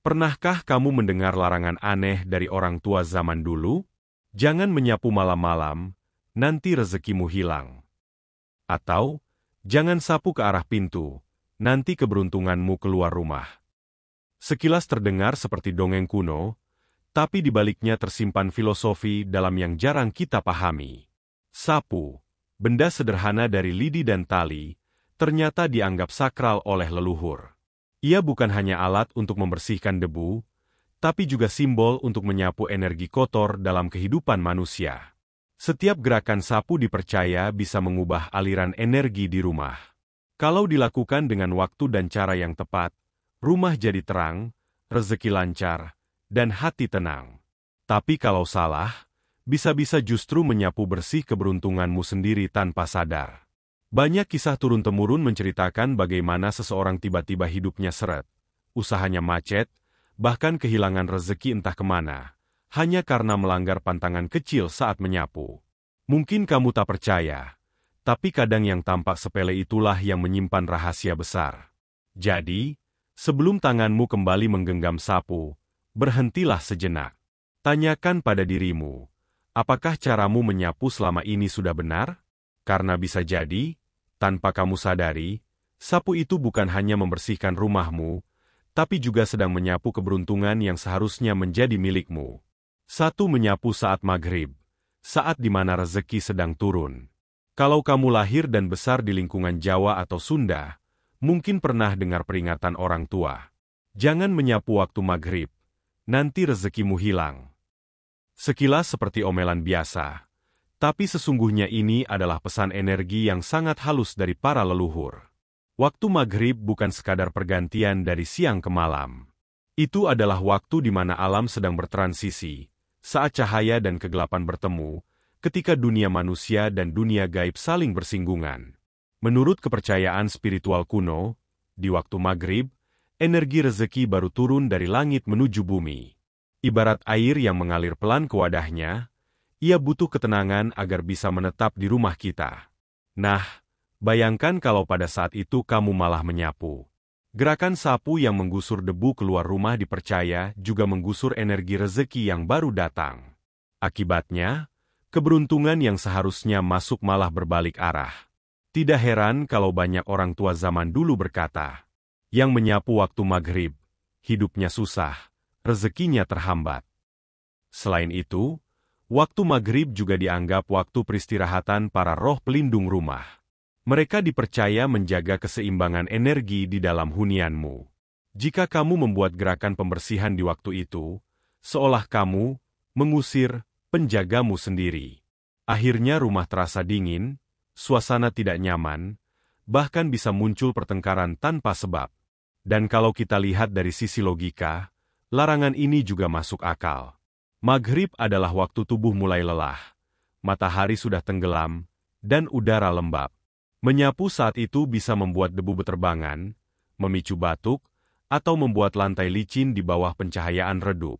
Pernahkah kamu mendengar larangan aneh dari orang tua zaman dulu? Jangan menyapu malam-malam, nanti rezekimu hilang. Atau, jangan sapu ke arah pintu, nanti keberuntunganmu keluar rumah. Sekilas terdengar seperti dongeng kuno, tapi di baliknya tersimpan filosofi dalam yang jarang kita pahami. Sapu, benda sederhana dari lidi dan tali, ternyata dianggap sakral oleh leluhur. Ia bukan hanya alat untuk membersihkan debu, tapi juga simbol untuk menyapu energi kotor dalam kehidupan manusia. Setiap gerakan sapu dipercaya bisa mengubah aliran energi di rumah. Kalau dilakukan dengan waktu dan cara yang tepat, rumah jadi terang, rezeki lancar, dan hati tenang. Tapi kalau salah, bisa-bisa justru menyapu bersih keberuntunganmu sendiri tanpa sadar. Banyak kisah turun-temurun menceritakan bagaimana seseorang tiba-tiba hidupnya seret, usahanya macet, bahkan kehilangan rezeki entah kemana, hanya karena melanggar pantangan kecil saat menyapu. Mungkin kamu tak percaya, tapi kadang yang tampak sepele itulah yang menyimpan rahasia besar. Jadi, sebelum tanganmu kembali menggenggam sapu, berhentilah sejenak. Tanyakan pada dirimu, apakah caramu menyapu selama ini sudah benar? Karena bisa jadi, tanpa kamu sadari, sapu itu bukan hanya membersihkan rumahmu, tapi juga sedang menyapu keberuntungan yang seharusnya menjadi milikmu. 1. Menyapu saat maghrib, saat di mana rezeki sedang turun. Kalau kamu lahir dan besar di lingkungan Jawa atau Sunda, mungkin pernah dengar peringatan orang tua. Jangan menyapu waktu maghrib, nanti rezekimu hilang. Sekilas seperti omelan biasa. Tapi sesungguhnya ini adalah pesan energi yang sangat halus dari para leluhur. Waktu maghrib bukan sekadar pergantian dari siang ke malam. Itu adalah waktu di mana alam sedang bertransisi, saat cahaya dan kegelapan bertemu, ketika dunia manusia dan dunia gaib saling bersinggungan. Menurut kepercayaan spiritual kuno, di waktu maghrib, energi rezeki baru turun dari langit menuju bumi. Ibarat air yang mengalir pelan ke wadahnya, ia butuh ketenangan agar bisa menetap di rumah kita. Nah, bayangkan kalau pada saat itu kamu malah menyapu. Gerakan sapu yang menggusur debu keluar rumah dipercaya juga menggusur energi rezeki yang baru datang. Akibatnya, keberuntungan yang seharusnya masuk malah berbalik arah. Tidak heran kalau banyak orang tua zaman dulu berkata, yang menyapu waktu maghrib, hidupnya susah, rezekinya terhambat. Selain itu, waktu maghrib juga dianggap waktu peristirahatan para roh pelindung rumah. Mereka dipercaya menjaga keseimbangan energi di dalam hunianmu. Jika kamu membuat gerakan pembersihan di waktu itu, seolah kamu mengusir penjagamu sendiri. Akhirnya rumah terasa dingin, suasana tidak nyaman, bahkan bisa muncul pertengkaran tanpa sebab. Dan kalau kita lihat dari sisi logika, larangan ini juga masuk akal. Maghrib adalah waktu tubuh mulai lelah, matahari sudah tenggelam, dan udara lembab. Menyapu saat itu bisa membuat debu beterbangan, memicu batuk, atau membuat lantai licin di bawah pencahayaan redup.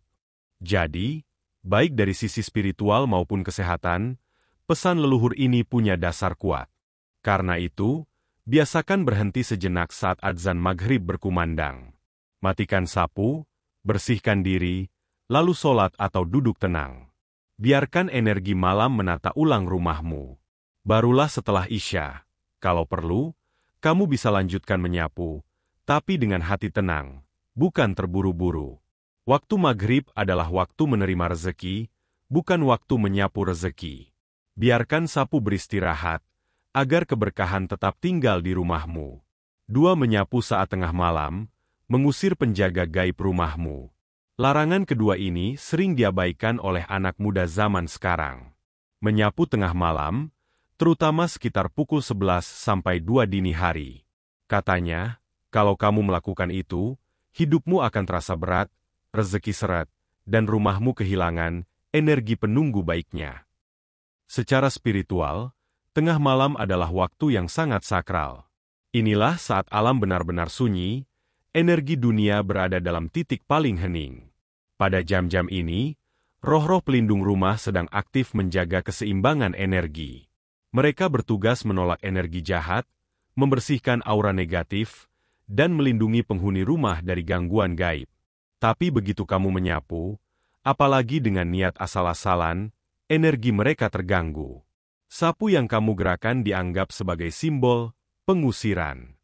Jadi, baik dari sisi spiritual maupun kesehatan, pesan leluhur ini punya dasar kuat. Karena itu, biasakan berhenti sejenak saat adzan maghrib berkumandang. Matikan sapu, bersihkan diri, lalu sholat atau duduk tenang. Biarkan energi malam menata ulang rumahmu. Barulah setelah Isya, kalau perlu, kamu bisa lanjutkan menyapu, tapi dengan hati tenang, bukan terburu-buru. Waktu maghrib adalah waktu menerima rezeki, bukan waktu menyapu rezeki. Biarkan sapu beristirahat, agar keberkahan tetap tinggal di rumahmu. 2. Menyapu saat tengah malam, mengusir penjaga gaib rumahmu. Larangan kedua ini sering diabaikan oleh anak muda zaman sekarang. Menyapu tengah malam, terutama sekitar pukul 11 sampai 2 dini hari. Katanya, kalau kamu melakukan itu, hidupmu akan terasa berat, rezeki seret, dan rumahmu kehilangan energi penunggu baiknya. Secara spiritual, tengah malam adalah waktu yang sangat sakral. Inilah saat alam benar-benar sunyi, energi dunia berada dalam titik paling hening. Pada jam-jam ini, roh-roh pelindung rumah sedang aktif menjaga keseimbangan energi. Mereka bertugas menolak energi jahat, membersihkan aura negatif, dan melindungi penghuni rumah dari gangguan gaib. Tapi begitu kamu menyapu, apalagi dengan niat asal-asalan, energi mereka terganggu. Sapu yang kamu gerakan dianggap sebagai simbol pengusiran.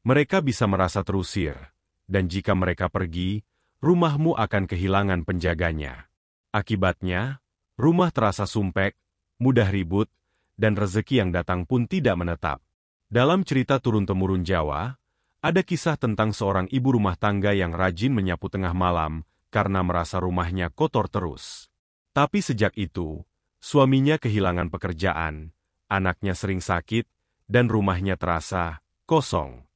Mereka bisa merasa terusir, dan jika mereka pergi, rumahmu akan kehilangan penjaganya. Akibatnya, rumah terasa sumpek, mudah ribut, dan rezeki yang datang pun tidak menetap. Dalam cerita turun-temurun Jawa, ada kisah tentang seorang ibu rumah tangga yang rajin menyapu tengah malam karena merasa rumahnya kotor terus. Tapi sejak itu, suaminya kehilangan pekerjaan, anaknya sering sakit, dan rumahnya terasa kosong.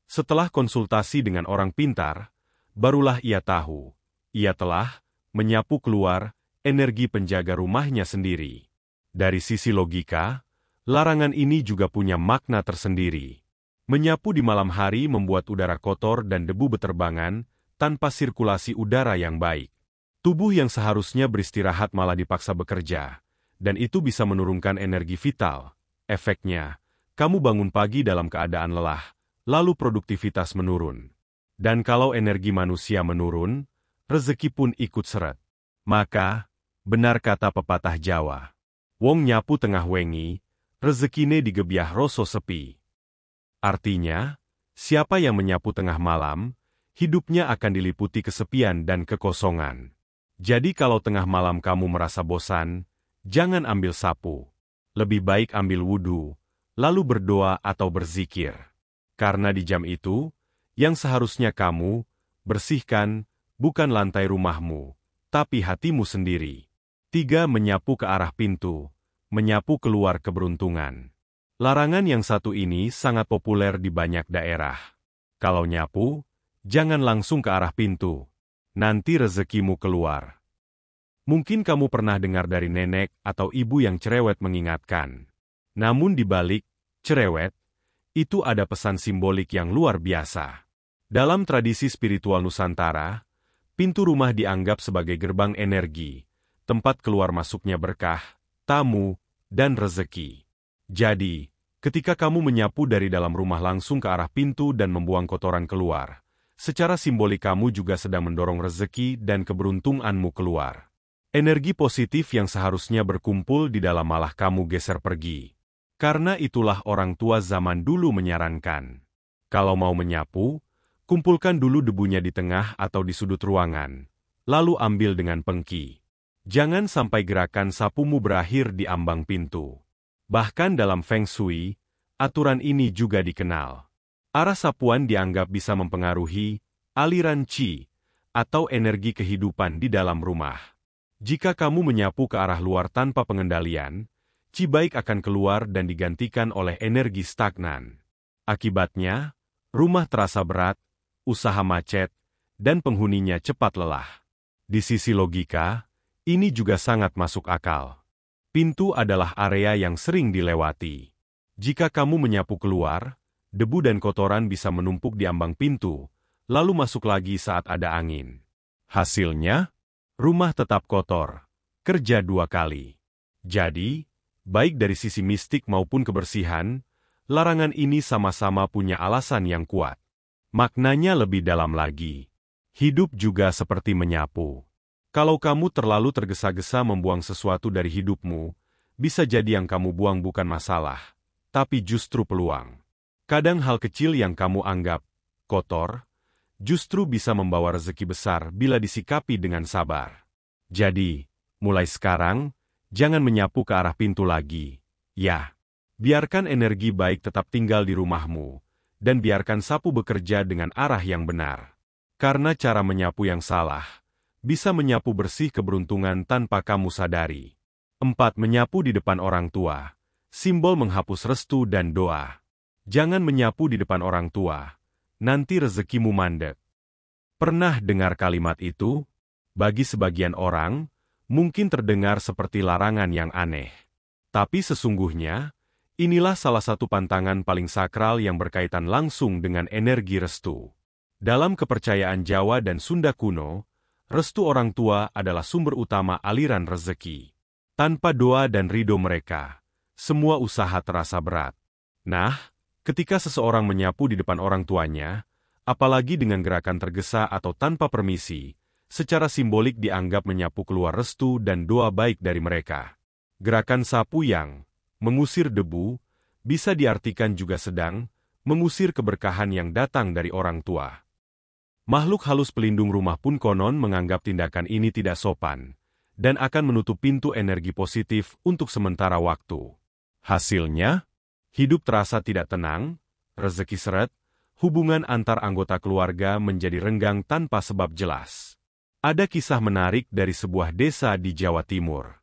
Setelah konsultasi dengan orang pintar, barulah ia tahu, ia telah menyapu keluar energi penjaga rumahnya sendiri. Dari sisi logika, larangan ini juga punya makna tersendiri. Menyapu di malam hari membuat udara kotor dan debu beterbangan tanpa sirkulasi udara yang baik. Tubuh yang seharusnya beristirahat malah dipaksa bekerja, dan itu bisa menurunkan energi vital. Efeknya, kamu bangun pagi dalam keadaan lelah, lalu produktivitas menurun. Dan kalau energi manusia menurun, rezeki pun ikut seret. Maka, benar kata pepatah Jawa, wong nyapu tengah wengi, rezekine digebyah rasa sepi. Artinya, siapa yang menyapu tengah malam, hidupnya akan diliputi kesepian dan kekosongan. Jadi kalau tengah malam kamu merasa bosan, jangan ambil sapu. Lebih baik ambil wudhu, lalu berdoa atau berzikir. Karena di jam itu, yang seharusnya kamu bersihkan bukan lantai rumahmu, tapi hatimu sendiri. 3. Menyapu ke arah pintu, menyapu keluar keberuntungan. Larangan yang satu ini sangat populer di banyak daerah. Kalau nyapu, jangan langsung ke arah pintu. Nanti rezekimu keluar. Mungkin kamu pernah dengar dari nenek atau ibu yang cerewet mengingatkan. Namun di balik cerewet, itu ada pesan simbolik yang luar biasa. Dalam tradisi spiritual Nusantara, pintu rumah dianggap sebagai gerbang energi, tempat keluar masuknya berkah, tamu, dan rezeki. Jadi, ketika kamu menyapu dari dalam rumah langsung ke arah pintu dan membuang kotoran keluar, secara simbolik kamu juga sedang mendorong rezeki dan keberuntunganmu keluar. Energi positif yang seharusnya berkumpul di dalam malah kamu geser pergi. Karena itulah orang tua zaman dulu menyarankan. Kalau mau menyapu, kumpulkan dulu debunya di tengah atau di sudut ruangan, lalu ambil dengan pengki. Jangan sampai gerakan sapumu berakhir di ambang pintu. Bahkan dalam Feng Shui, aturan ini juga dikenal. Arah sapuan dianggap bisa mempengaruhi aliran qi atau energi kehidupan di dalam rumah. Jika kamu menyapu ke arah luar tanpa pengendalian, qi baik akan keluar dan digantikan oleh energi stagnan. Akibatnya, rumah terasa berat, usaha macet, dan penghuninya cepat lelah. Di sisi logika, ini juga sangat masuk akal. Pintu adalah area yang sering dilewati. Jika kamu menyapu keluar, debu dan kotoran bisa menumpuk di ambang pintu, lalu masuk lagi saat ada angin. Hasilnya, rumah tetap kotor, kerja 2 kali. Jadi, baik dari sisi mistik maupun kebersihan, larangan ini sama-sama punya alasan yang kuat. Maknanya lebih dalam lagi. Hidup juga seperti menyapu. Kalau kamu terlalu tergesa-gesa membuang sesuatu dari hidupmu, bisa jadi yang kamu buang bukan masalah, tapi justru peluang. Kadang hal kecil yang kamu anggap kotor, justru bisa membawa rezeki besar bila disikapi dengan sabar. Jadi, mulai sekarang, jangan menyapu ke arah pintu lagi. Ya, biarkan energi baik tetap tinggal di rumahmu, dan biarkan sapu bekerja dengan arah yang benar. Karena cara menyapu yang salah, bisa menyapu bersih keberuntungan tanpa kamu sadari. 4. Menyapu di depan orang tua. Simbol menghapus restu dan doa. Jangan menyapu di depan orang tua. Nanti rezekimu mandek. Pernah dengar kalimat itu? Bagi sebagian orang, mungkin terdengar seperti larangan yang aneh. Tapi sesungguhnya, inilah salah satu pantangan paling sakral yang berkaitan langsung dengan energi restu. Dalam kepercayaan Jawa dan Sunda kuno, restu orang tua adalah sumber utama aliran rezeki. Tanpa doa dan ridho mereka, semua usaha terasa berat. Nah, ketika seseorang menyapu di depan orang tuanya, Apalagi dengan gerakan tergesa atau tanpa permisi, secara simbolik dianggap menyapu keluar restu dan doa baik dari mereka. Gerakan sapu yang mengusir debu bisa diartikan juga sedang mengusir keberkahan yang datang dari orang tua. Makhluk halus pelindung rumah pun konon menganggap tindakan ini tidak sopan dan akan menutup pintu energi positif untuk sementara waktu. Hasilnya, hidup terasa tidak tenang, rezeki seret, hubungan antar anggota keluarga menjadi renggang tanpa sebab jelas. Ada kisah menarik dari sebuah desa di Jawa Timur.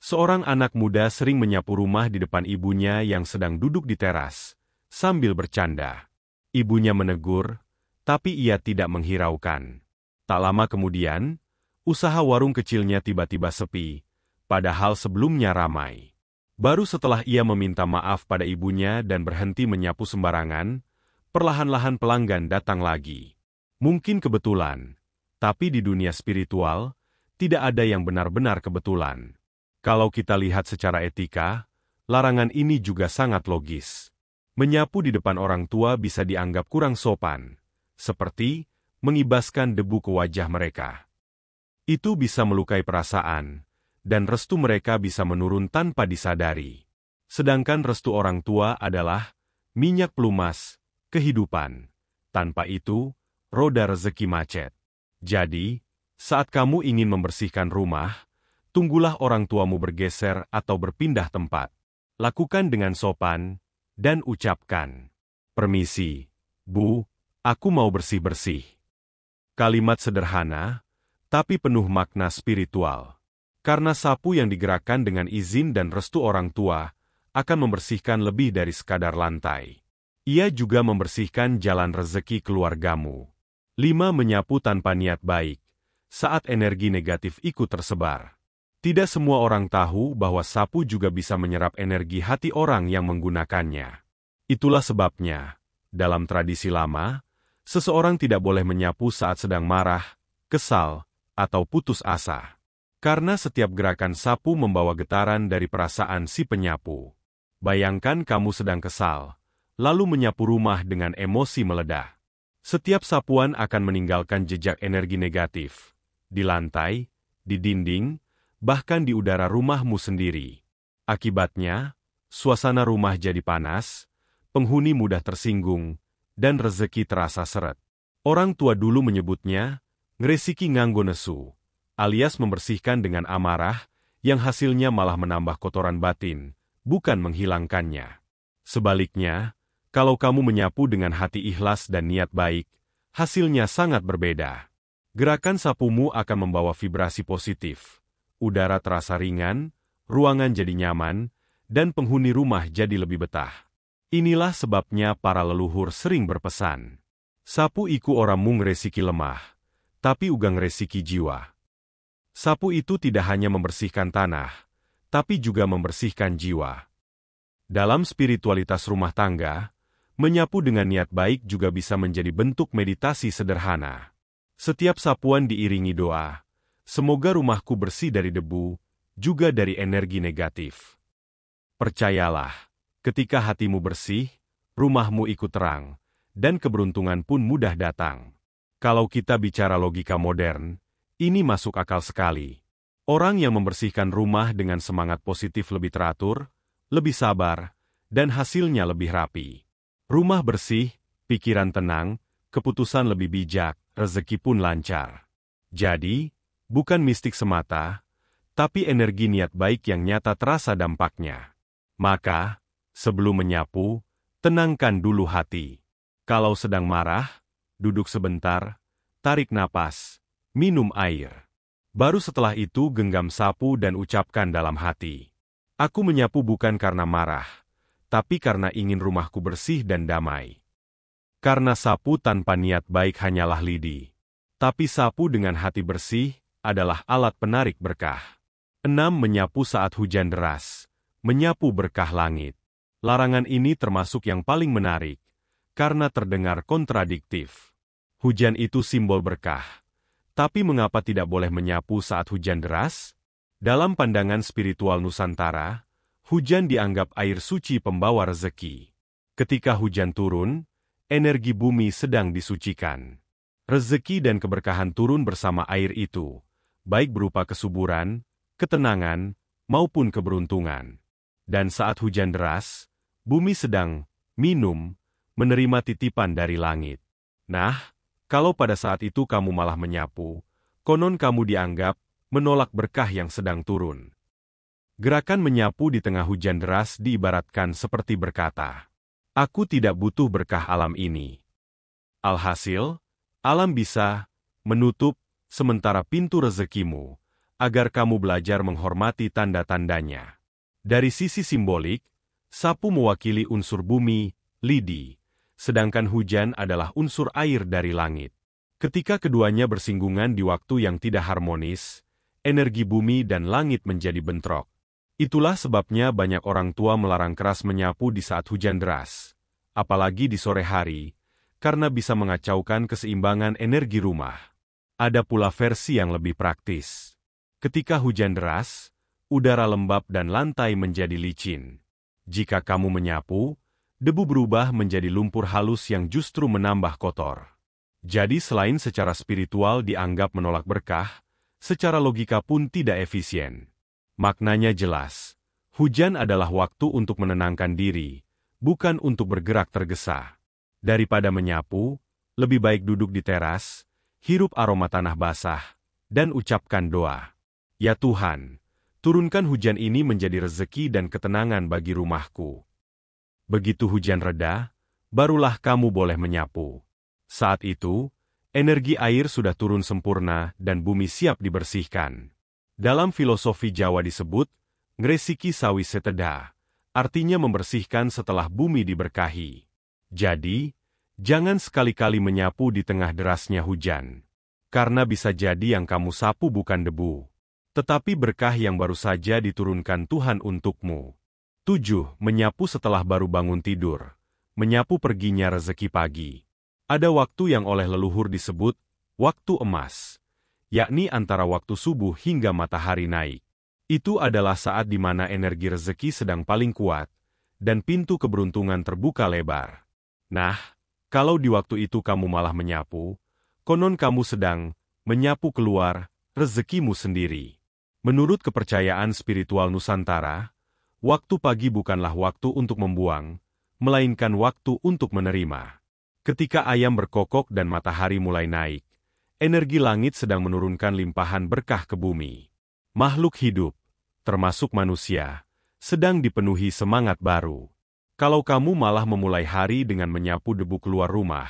Seorang anak muda sering menyapu rumah di depan ibunya yang sedang duduk di teras, sambil bercanda. Ibunya menegur, tapi ia tidak menghiraukan. Tak lama kemudian, usaha warung kecilnya tiba-tiba sepi, padahal sebelumnya ramai. Baru setelah ia meminta maaf pada ibunya dan berhenti menyapu sembarangan, perlahan-lahan pelanggan datang lagi. Mungkin kebetulan, tapi di dunia spiritual, tidak ada yang benar-benar kebetulan. Kalau kita lihat secara etika, larangan ini juga sangat logis. Menyapu di depan orang tua bisa dianggap kurang sopan, seperti mengibaskan debu ke wajah mereka. Itu bisa melukai perasaan, dan restu mereka bisa menurun tanpa disadari. Sedangkan restu orang tua adalah minyak pelumas, kehidupan. Tanpa itu, roda rezeki macet. Jadi, saat kamu ingin membersihkan rumah, tunggulah orang tuamu bergeser atau berpindah tempat. Lakukan dengan sopan, dan ucapkan, "Permisi, Bu, aku mau bersih-bersih." Kalimat sederhana, tapi penuh makna spiritual. Karena sapu yang digerakkan dengan izin dan restu orang tua, akan membersihkan lebih dari sekadar lantai. Ia juga membersihkan jalan rezeki keluargamu. 5. Menyapu tanpa niat baik. Saat energi negatif ikut tersebar. Tidak semua orang tahu bahwa sapu juga bisa menyerap energi hati orang yang menggunakannya. Itulah sebabnya, dalam tradisi lama, seseorang tidak boleh menyapu saat sedang marah, kesal, atau putus asa. Karena setiap gerakan sapu membawa getaran dari perasaan si penyapu. Bayangkan kamu sedang kesal, lalu menyapu rumah dengan emosi meledak. Setiap sapuan akan meninggalkan jejak energi negatif. Di lantai, di dinding, bahkan di udara rumahmu sendiri. Akibatnya, suasana rumah jadi panas, penghuni mudah tersinggung, dan rezeki terasa seret. Orang tua dulu menyebutnya, ngresiki nganggo nesu, alias membersihkan dengan amarah, yang hasilnya malah menambah kotoran batin, bukan menghilangkannya. Sebaliknya, kalau kamu menyapu dengan hati ikhlas dan niat baik, hasilnya sangat berbeda. Gerakan sapumu akan membawa vibrasi positif. Udara terasa ringan, ruangan jadi nyaman, dan penghuni rumah jadi lebih betah. Inilah sebabnya para leluhur sering berpesan, "Sapu iku ora mung ngresiki lemah, tapi uga ngresiki jiwa." Sapu itu tidak hanya membersihkan tanah, tapi juga membersihkan jiwa. Dalam spiritualitas rumah tangga, menyapu dengan niat baik juga bisa menjadi bentuk meditasi sederhana. Setiap sapuan diiringi doa, "Semoga rumahku bersih dari debu, juga dari energi negatif." Percayalah, ketika hatimu bersih, rumahmu ikut terang, dan keberuntungan pun mudah datang. Kalau kita bicara logika modern, ini masuk akal sekali. Orang yang membersihkan rumah dengan semangat positif lebih teratur, lebih sabar, dan hasilnya lebih rapi. Rumah bersih, pikiran tenang, keputusan lebih bijak, rezeki pun lancar. Jadi, bukan mistik semata, tapi energi niat baik yang nyata terasa dampaknya. Maka, sebelum menyapu, tenangkan dulu hati. Kalau sedang marah, duduk sebentar, tarik napas, minum air. Baru setelah itu genggam sapu dan ucapkan dalam hati, "Aku menyapu bukan karena marah, tapi karena ingin rumahku bersih dan damai." Karena sapu tanpa niat baik hanyalah lidi, tapi sapu dengan hati bersih adalah alat penarik berkah. 6. Menyapu saat hujan deras. Menyapu berkah langit. Larangan ini termasuk yang paling menarik, karena terdengar kontradiktif. Hujan itu simbol berkah. Tapi mengapa tidak boleh menyapu saat hujan deras? Dalam pandangan spiritual Nusantara, hujan dianggap air suci pembawa rezeki. Ketika hujan turun, energi bumi sedang disucikan. Rezeki dan keberkahan turun bersama air itu, baik berupa kesuburan, ketenangan, maupun keberuntungan. Dan saat hujan deras, bumi sedang minum, menerima titipan dari langit. Nah, kalau pada saat itu kamu malah menyapu, konon kamu dianggap menolak berkah yang sedang turun. Gerakan menyapu di tengah hujan deras diibaratkan seperti berkata, "Aku tidak butuh berkah alam ini." Alhasil, alam bisa menutup sementara pintu rezekimu, agar kamu belajar menghormati tanda-tandanya. Dari sisi simbolik, sapu mewakili unsur bumi, lidi, sedangkan hujan adalah unsur air dari langit. Ketika keduanya bersinggungan di waktu yang tidak harmonis, energi bumi dan langit menjadi bentrok. Itulah sebabnya banyak orang tua melarang keras menyapu di saat hujan deras, apalagi di sore hari, karena bisa mengacaukan keseimbangan energi rumah. Ada pula versi yang lebih praktis. Ketika hujan deras, udara lembab dan lantai menjadi licin. Jika kamu menyapu, debu berubah menjadi lumpur halus yang justru menambah kotor. Jadi selain secara spiritual dianggap menolak berkah, secara logika pun tidak efisien. Maknanya jelas, hujan adalah waktu untuk menenangkan diri, bukan untuk bergerak tergesa. Daripada menyapu, lebih baik duduk di teras, hirup aroma tanah basah, dan ucapkan doa. Ya Tuhan, turunkan hujan ini menjadi rezeki dan ketenangan bagi rumahku. Begitu hujan reda, barulah kamu boleh menyapu. Saat itu, energi air sudah turun sempurna dan bumi siap dibersihkan. Dalam filosofi Jawa disebut, ngresiki sawi seteda, artinya membersihkan setelah bumi diberkahi. Jadi, jangan sekali-kali menyapu di tengah derasnya hujan. Karena bisa jadi yang kamu sapu bukan debu, tetapi berkah yang baru saja diturunkan Tuhan untukmu. 7. Menyapu setelah baru bangun tidur. Menyapu perginya rezeki pagi. Ada waktu yang oleh leluhur disebut waktu emas, yakni antara waktu subuh hingga matahari naik. Itu adalah saat di mana energi rezeki sedang paling kuat, dan pintu keberuntungan terbuka lebar. Nah, kalau di waktu itu kamu malah menyapu, konon kamu sedang menyapu keluar rezekimu sendiri. Menurut kepercayaan spiritual Nusantara, waktu pagi bukanlah waktu untuk membuang, melainkan waktu untuk menerima. Ketika ayam berkokok dan matahari mulai naik, energi langit sedang menurunkan limpahan berkah ke bumi. Makhluk hidup, termasuk manusia, sedang dipenuhi semangat baru. Kalau kamu malah memulai hari dengan menyapu debu keluar rumah,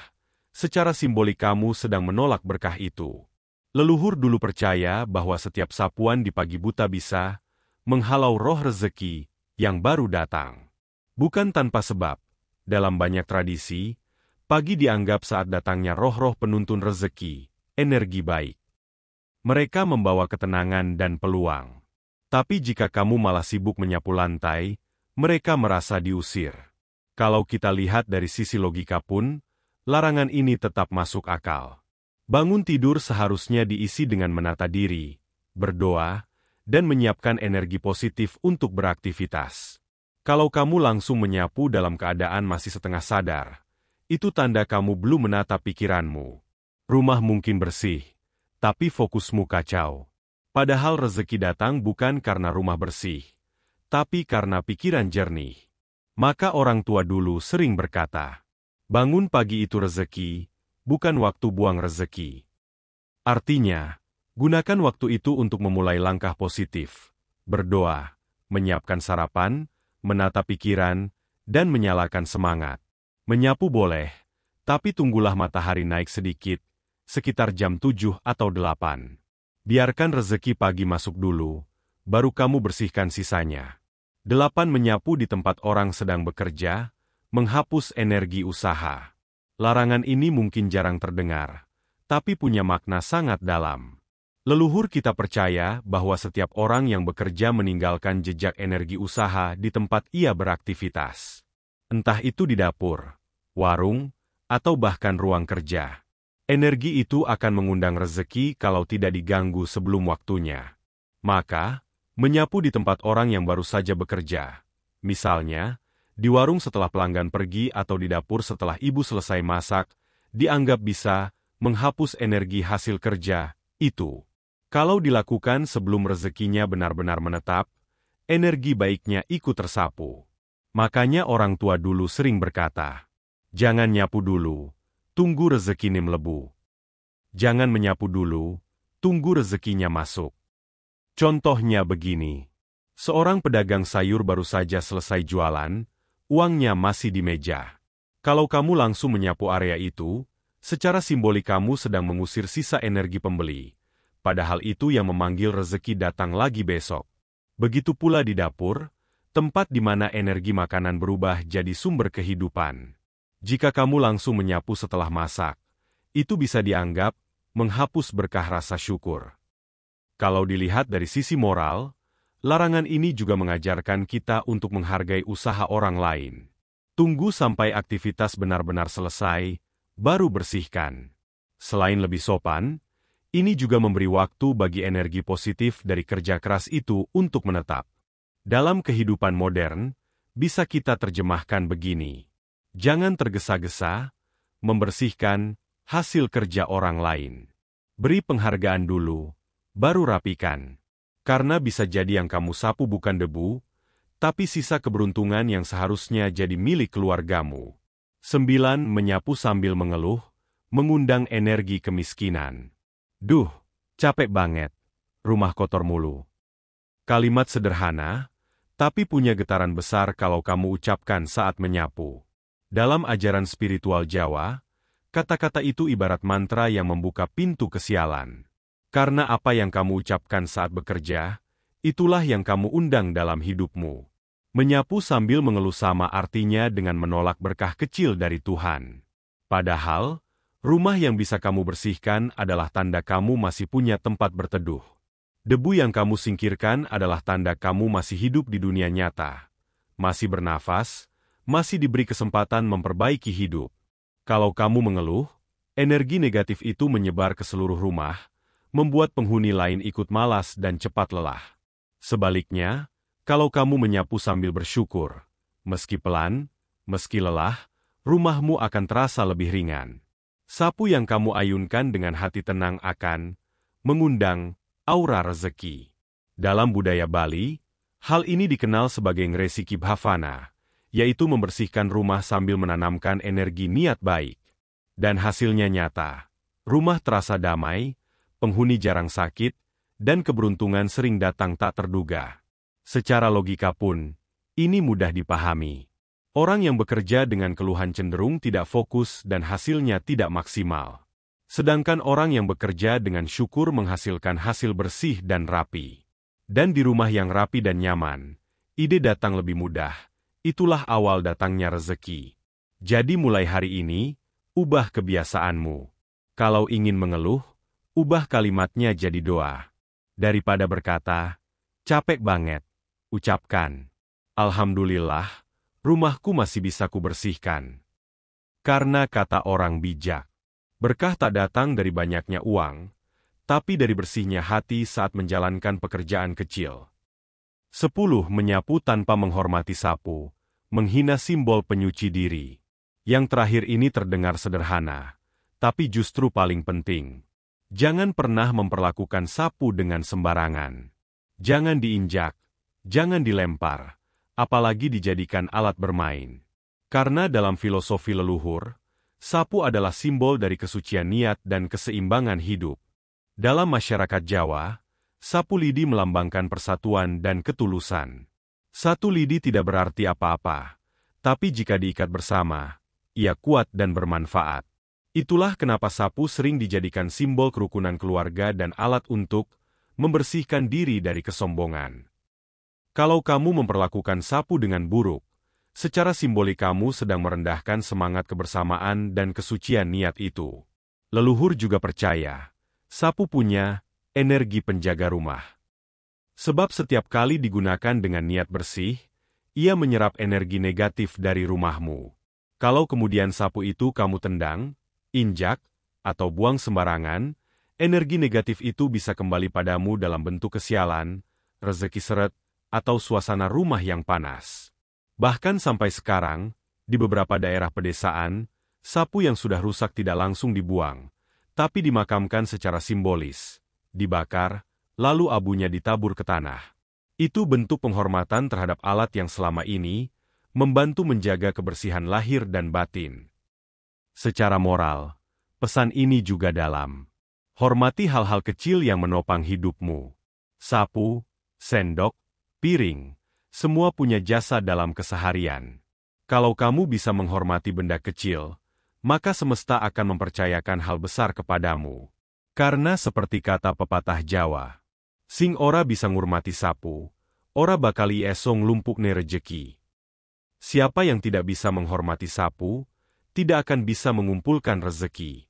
secara simbolik kamu sedang menolak berkah itu. Leluhur dulu percaya bahwa setiap sapuan di pagi buta bisa menghalau roh rezeki yang baru datang. Bukan tanpa sebab, dalam banyak tradisi, pagi dianggap saat datangnya roh-roh penuntun rezeki, energi baik. Mereka membawa ketenangan dan peluang. Tapi jika kamu malah sibuk menyapu lantai, mereka merasa diusir. Kalau kita lihat dari sisi logika pun, larangan ini tetap masuk akal. Bangun tidur seharusnya diisi dengan menata diri, berdoa, dan menyiapkan energi positif untuk beraktivitas. Kalau kamu langsung menyapu dalam keadaan masih setengah sadar, itu tanda kamu belum menata pikiranmu. Rumah mungkin bersih, tapi fokusmu kacau. Padahal rezeki datang bukan karena rumah bersih, tapi karena pikiran jernih. Maka orang tua dulu sering berkata, bangun pagi itu rezeki, bukan waktu buang rezeki. Artinya, gunakan waktu itu untuk memulai langkah positif, berdoa, menyiapkan sarapan, menata pikiran, dan menyalakan semangat. Menyapu boleh, tapi tunggulah matahari naik sedikit, sekitar jam 7 atau 8. Biarkan rezeki pagi masuk dulu, baru kamu bersihkan sisanya. 8. Menyapu di tempat orang sedang bekerja, menghapus energi usaha. Larangan ini mungkin jarang terdengar, tapi punya makna sangat dalam. Leluhur kita percaya bahwa setiap orang yang bekerja meninggalkan jejak energi usaha di tempat ia beraktivitas. Entah itu di dapur, warung, atau bahkan ruang kerja. Energi itu akan mengundang rezeki kalau tidak diganggu sebelum waktunya. Maka, menyapu di tempat orang yang baru saja bekerja, misalnya, Di warung setelah pelanggan pergi atau di dapur setelah ibu selesai masak, dianggap bisa menghapus energi hasil kerja itu. Kalau dilakukan sebelum rezekinya benar-benar menetap, energi baiknya ikut tersapu. Makanya orang tua dulu sering berkata, jangan nyapu dulu, tunggu rezeki melebu. Jangan menyapu dulu, tunggu rezekinya masuk. Contohnya begini. Seorang pedagang sayur baru saja selesai jualan, uangnya masih di meja. Kalau kamu langsung menyapu area itu, secara simbolik kamu sedang mengusir sisa energi pembeli. Padahal itu yang memanggil rezeki datang lagi besok. Begitu pula di dapur, tempat di mana energi makanan berubah jadi sumber kehidupan. Jika kamu langsung menyapu setelah masak, itu bisa dianggap menghapus berkah rasa syukur. Kalau dilihat dari sisi moral, larangan ini juga mengajarkan kita untuk menghargai usaha orang lain. Tunggu sampai aktivitas benar-benar selesai, baru bersihkan. Selain lebih sopan, ini juga memberi waktu bagi energi positif dari kerja keras itu untuk menetap. Dalam kehidupan modern, bisa kita terjemahkan begini. Jangan tergesa-gesa, membersihkan hasil kerja orang lain. Beri penghargaan dulu, baru rapikan. Karena bisa jadi yang kamu sapu bukan debu, tapi sisa keberuntungan yang seharusnya jadi milik keluargamu. 9. Menyapu sambil mengeluh, mengundang energi kemiskinan. Duh, capek banget. Rumah kotor mulu. Kalimat sederhana, tapi punya getaran besar kalau kamu ucapkan saat menyapu. Dalam ajaran spiritual Jawa, kata-kata itu ibarat mantra yang membuka pintu kesialan. Karena apa yang kamu ucapkan saat bekerja, itulah yang kamu undang dalam hidupmu. Menyapu sambil mengeluh sama artinya dengan menolak berkah kecil dari Tuhan. Padahal, rumah yang bisa kamu bersihkan adalah tanda kamu masih punya tempat berteduh. Debu yang kamu singkirkan adalah tanda kamu masih hidup di dunia nyata. Masih bernafas, masih diberi kesempatan memperbaiki hidup. Kalau kamu mengeluh, energi negatif itu menyebar ke seluruh rumah, membuat penghuni lain ikut malas dan cepat lelah. Sebaliknya, kalau kamu menyapu sambil bersyukur, meski pelan, meski lelah, rumahmu akan terasa lebih ringan. Sapu yang kamu ayunkan dengan hati tenang akan mengundang aura rezeki. Dalam budaya Bali, hal ini dikenal sebagai ngresiki bhavana, yaitu membersihkan rumah sambil menanamkan energi niat baik. Dan hasilnya nyata. Rumah terasa damai, penghuni jarang sakit, dan keberuntungan sering datang tak terduga. Secara logika pun, ini mudah dipahami. Orang yang bekerja dengan keluhan cenderung tidak fokus dan hasilnya tidak maksimal. Sedangkan orang yang bekerja dengan syukur menghasilkan hasil bersih dan rapi. Dan di rumah yang rapi dan nyaman, ide datang lebih mudah. Itulah awal datangnya rezeki. Jadi mulai hari ini, ubah kebiasaanmu. Kalau ingin mengeluh, ubah kalimatnya jadi doa. Daripada berkata, capek banget. Ucapkan, Alhamdulillah, rumahku masih bisa kubersihkan. Karena kata orang bijak, berkah tak datang dari banyaknya uang, tapi dari bersihnya hati saat menjalankan pekerjaan kecil. 10. Menyapu tanpa menghormati sapu, menghina simbol penyuci diri. Yang terakhir ini terdengar sederhana, tapi justru paling penting. Jangan pernah memperlakukan sapu dengan sembarangan. Jangan diinjak. Jangan dilempar, apalagi dijadikan alat bermain. Karena dalam filosofi leluhur, sapu adalah simbol dari kesucian niat dan keseimbangan hidup. Dalam masyarakat Jawa, sapu lidi melambangkan persatuan dan ketulusan. Satu lidi tidak berarti apa-apa, tapi jika diikat bersama, ia kuat dan bermanfaat. Itulah kenapa sapu sering dijadikan simbol kerukunan keluarga dan alat untuk membersihkan diri dari kesombongan. Kalau kamu memperlakukan sapu dengan buruk, secara simbolik kamu sedang merendahkan semangat kebersamaan dan kesucian niat itu. Leluhur juga percaya, sapu punya energi penjaga rumah. Sebab setiap kali digunakan dengan niat bersih, ia menyerap energi negatif dari rumahmu. Kalau kemudian sapu itu kamu tendang, injak, atau buang sembarangan, energi negatif itu bisa kembali padamu dalam bentuk kesialan, rezeki seret, atau suasana rumah yang panas. Bahkan sampai sekarang, di beberapa daerah pedesaan, sapu yang sudah rusak tidak langsung dibuang, tapi dimakamkan secara simbolis, dibakar, lalu abunya ditabur ke tanah. Itu bentuk penghormatan terhadap alat yang selama ini membantu menjaga kebersihan lahir dan batin. Secara moral, pesan ini juga dalam. Hormati hal-hal kecil yang menopang hidupmu. Sapu, sendok, piring, semua punya jasa dalam keseharian. Kalau kamu bisa menghormati benda kecil, maka semesta akan mempercayakan hal besar kepadamu. Karena seperti kata pepatah Jawa, sing ora bisa ngurmati sapu, ora bakal esong lumpukne rejeki. Siapa yang tidak bisa menghormati sapu, tidak akan bisa mengumpulkan rezeki.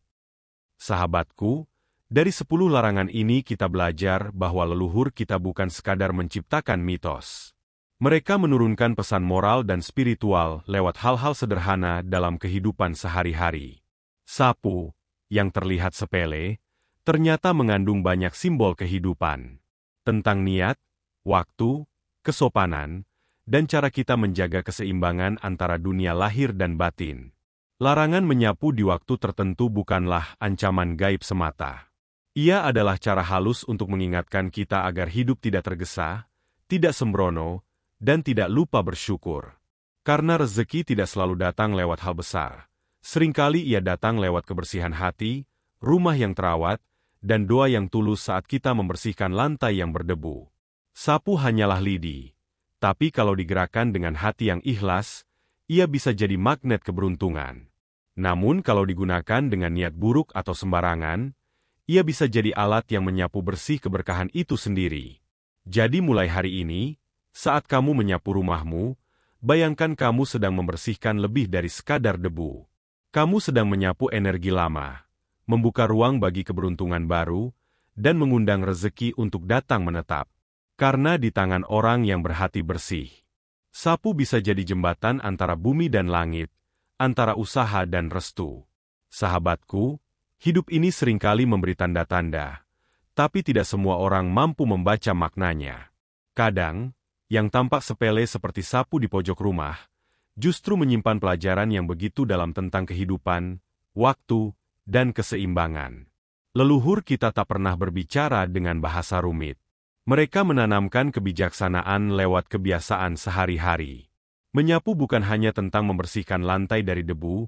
Sahabatku, dari 10 larangan ini kita belajar bahwa leluhur kita bukan sekadar menciptakan mitos. Mereka menurunkan pesan moral dan spiritual lewat hal-hal sederhana dalam kehidupan sehari-hari. Sapu, yang terlihat sepele, ternyata mengandung banyak simbol kehidupan. Tentang niat, waktu, kesopanan, dan cara kita menjaga keseimbangan antara dunia lahir dan batin. Larangan menyapu di waktu tertentu bukanlah ancaman gaib semata. Ia adalah cara halus untuk mengingatkan kita agar hidup tidak tergesa, tidak sembrono, dan tidak lupa bersyukur. Karena rezeki tidak selalu datang lewat hal besar. Seringkali ia datang lewat kebersihan hati, rumah yang terawat, dan doa yang tulus saat kita membersihkan lantai yang berdebu. Sapu hanyalah lidi, tapi kalau digerakkan dengan hati yang ikhlas, ia bisa jadi magnet keberuntungan. Namun kalau digunakan dengan niat buruk atau sembarangan, ia bisa jadi alat yang menyapu bersih keberkahan itu sendiri. Jadi mulai hari ini, saat kamu menyapu rumahmu, bayangkan kamu sedang membersihkan lebih dari sekadar debu. Kamu sedang menyapu energi lama, membuka ruang bagi keberuntungan baru, dan mengundang rezeki untuk datang menetap. Karena di tangan orang yang berhati bersih, sapu bisa jadi jembatan antara bumi dan langit, antara usaha dan restu. Sahabatku, hidup ini seringkali memberi tanda-tanda, tapi tidak semua orang mampu membaca maknanya. Kadang, yang tampak sepele seperti sapu di pojok rumah, justru menyimpan pelajaran yang begitu dalam tentang kehidupan, waktu, dan keseimbangan. Leluhur kita tak pernah berbicara dengan bahasa rumit. Mereka menanamkan kebijaksanaan lewat kebiasaan sehari-hari. Menyapu bukan hanya tentang membersihkan lantai dari debu,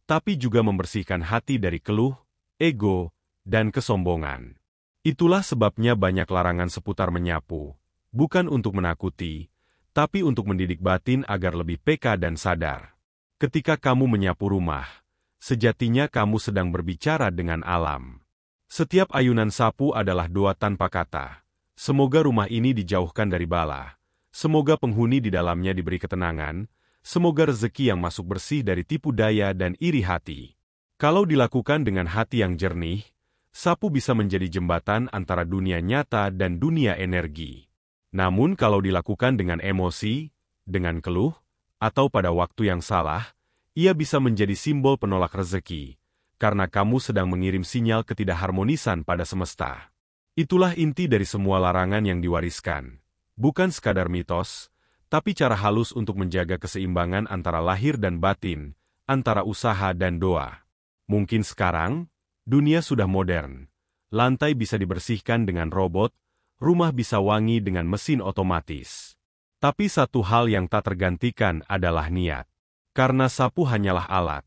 tapi juga membersihkan hati dari keluh, ego, dan kesombongan. Itulah sebabnya banyak larangan seputar menyapu, bukan untuk menakuti, tapi untuk mendidik batin agar lebih peka dan sadar. Ketika kamu menyapu rumah, sejatinya kamu sedang berbicara dengan alam. Setiap ayunan sapu adalah doa tanpa kata. Semoga rumah ini dijauhkan dari bala. Semoga penghuni di dalamnya diberi ketenangan. Semoga rezeki yang masuk bersih dari tipu daya dan iri hati. Kalau dilakukan dengan hati yang jernih, sapu bisa menjadi jembatan antara dunia nyata dan dunia energi. Namun kalau dilakukan dengan emosi, dengan keluh, atau pada waktu yang salah, ia bisa menjadi simbol penolak rezeki, karena kamu sedang mengirim sinyal ketidakharmonisan pada semesta. Itulah inti dari semua larangan yang diwariskan. Bukan sekadar mitos, tapi cara halus untuk menjaga keseimbangan antara lahir dan batin, antara usaha dan doa. Mungkin sekarang, dunia sudah modern. Lantai bisa dibersihkan dengan robot, rumah bisa wangi dengan mesin otomatis. Tapi satu hal yang tak tergantikan adalah niat. Karena sapu hanyalah alat.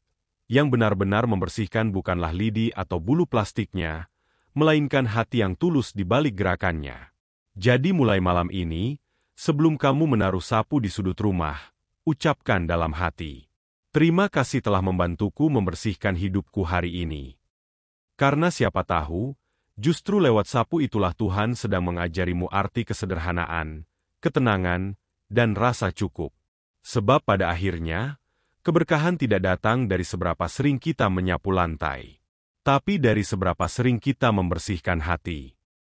Yang benar-benar membersihkan bukanlah lidi atau bulu plastiknya, melainkan hati yang tulus di balik gerakannya. Jadi mulai malam ini, sebelum kamu menaruh sapu di sudut rumah, ucapkan dalam hati, "Terima kasih telah membantuku membersihkan hidupku hari ini." Karena siapa tahu, justru lewat sapu itulah Tuhan sedang mengajarimu arti kesederhanaan, ketenangan, dan rasa cukup. Sebab pada akhirnya, keberkahan tidak datang dari seberapa sering kita menyapu lantai, tapi dari seberapa sering kita membersihkan hati.